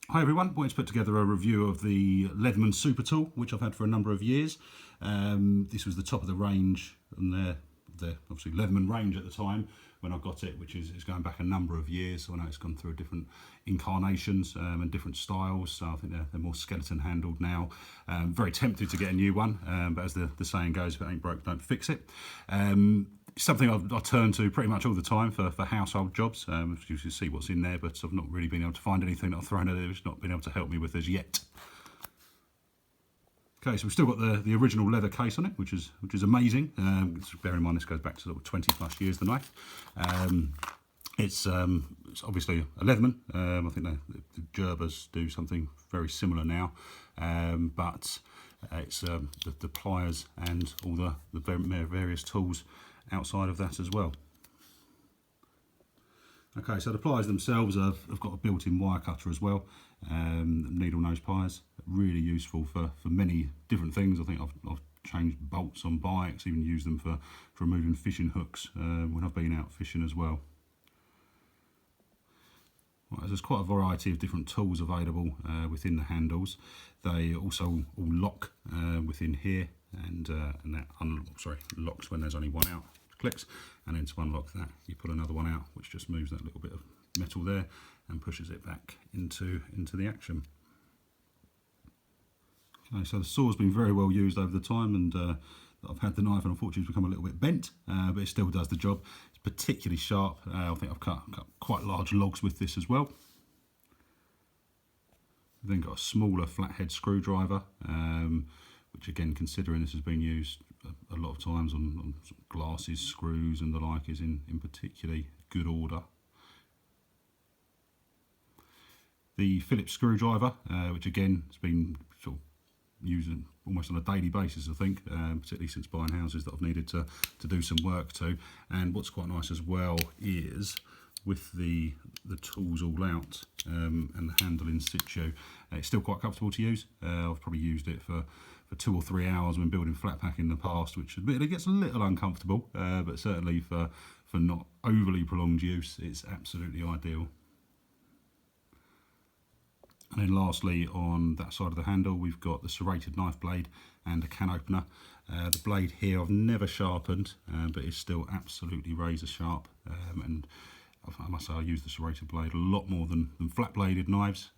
Hi everyone, wanted to put together a review of the Leatherman Super Tool, which I've had for a number of years. This was the top of the range and the obviously Leatherman range at the time when I got it, which is going back a number of years. So I know it's gone through different incarnations and different styles. So I think they're more skeleton handled now. Very tempted to get a new one, but as the saying goes, if it ain't broke, don't fix it. Something I turn to pretty much all the time for household jobs. You can see what's in there, but I've not really been able to find anything that I've thrown at it that's not been able to help me with as yet. Okay, so we've still got the original leather case on it, which is amazing. Bear in mind this goes back to sort of 20 plus years, the knife. It's obviously a Leatherman. I think the Gerbers do something very similar now, but it's the pliers and all the various tools outside of that as well. Okay, so the pliers themselves have got a built-in wire cutter as well, needle nose pliers, really useful for many different things. I think I've changed bolts on bikes, even used them for removing fishing hooks when I've been out fishing as well. Right, there's quite a variety of different tools available within the handles. They also all lock within here, and that locks when there's only one out. Clicks, and then to unlock that you pull another one out, which just moves that little bit of metal there and pushes it back into the action. Okay, so the saw's been very well used over the time, and I've had the knife and unfortunately it's become a little bit bent, but it still does the job. It's particularly sharp. I think I've cut quite large logs with this as well. We've then got a smaller flathead screwdriver, which again, considering this has been used a lot of times on glasses, screws and the like, is in particularly good order. The Phillips screwdriver, which again has been sort of used almost on a daily basis, I think, particularly since buying houses that I've needed to do some work to. And what's quite nice as well is with the tools all out and the handle in situ, it's still quite comfortable to use. I've probably used it for 2 or 3 hours when building flat pack in the past, which admittedly gets a little uncomfortable, but certainly for not overly prolonged use, it's absolutely ideal. And then lastly, on that side of the handle, we've got the serrated knife blade and a can opener. The blade here I've never sharpened, but it's still absolutely razor sharp, and I must say I use the serrated blade a lot more than flat bladed knives,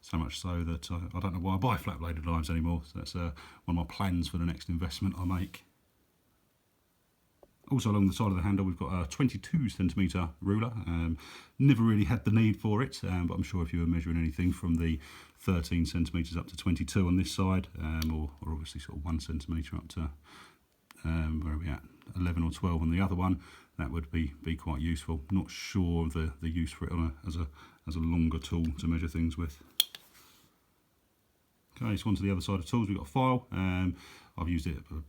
so much so that I don't know why I buy flat bladed knives anymore. So that's one of my plans for the next investment I make. Also along the side of the handle we've got a 22cm ruler. Never really had the need for it, but I'm sure if you were measuring anything from the 13cm up to 22 on this side, or obviously sort of 1cm up to where are we at, 11 or 12 on the other one, that would be quite useful. Not sure of the use for it as a longer tool to measure things with. Okay, so on to the other side of tools, we've got a file. I've used it for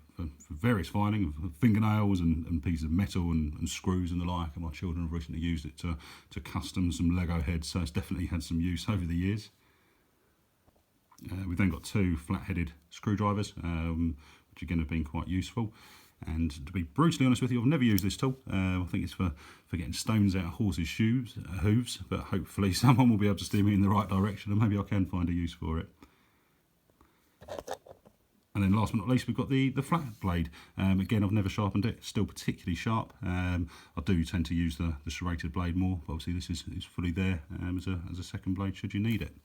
various filing of fingernails and pieces of metal and screws and the like, and my children have recently used it to custom some Lego heads, so it's definitely had some use over the years. We've then got 2 flat-headed screwdrivers, which again have been quite useful. And to be brutally honest with you, I've never used this tool. I think it's for getting stones out of horses' hooves, but hopefully someone will be able to steer me in the right direction and maybe I can find a use for it. And then last but not least, we've got the flat blade. Again, I've never sharpened it, still particularly sharp. I do tend to use the serrated blade more, but obviously this is fully there as a second blade should you need it.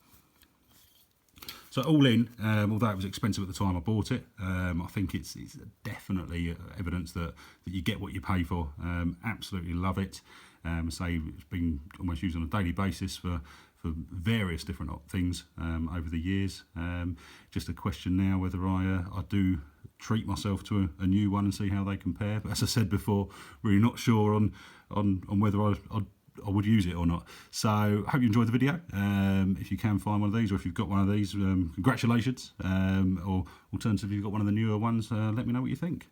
So all in, although it was expensive at the time I bought it, I think it's definitely evidence that you get what you pay for. Absolutely love it. Say it's been almost used on a daily basis for various different things over the years. Just a question now whether I do treat myself to a new one and see how they compare. But as I said before, really not sure on whether I would use it or not. So I hope you enjoyed the video. If you can find one of these, or if you've got one of these, congratulations. Or alternatively, if you've got one of the newer ones, let me know what you think.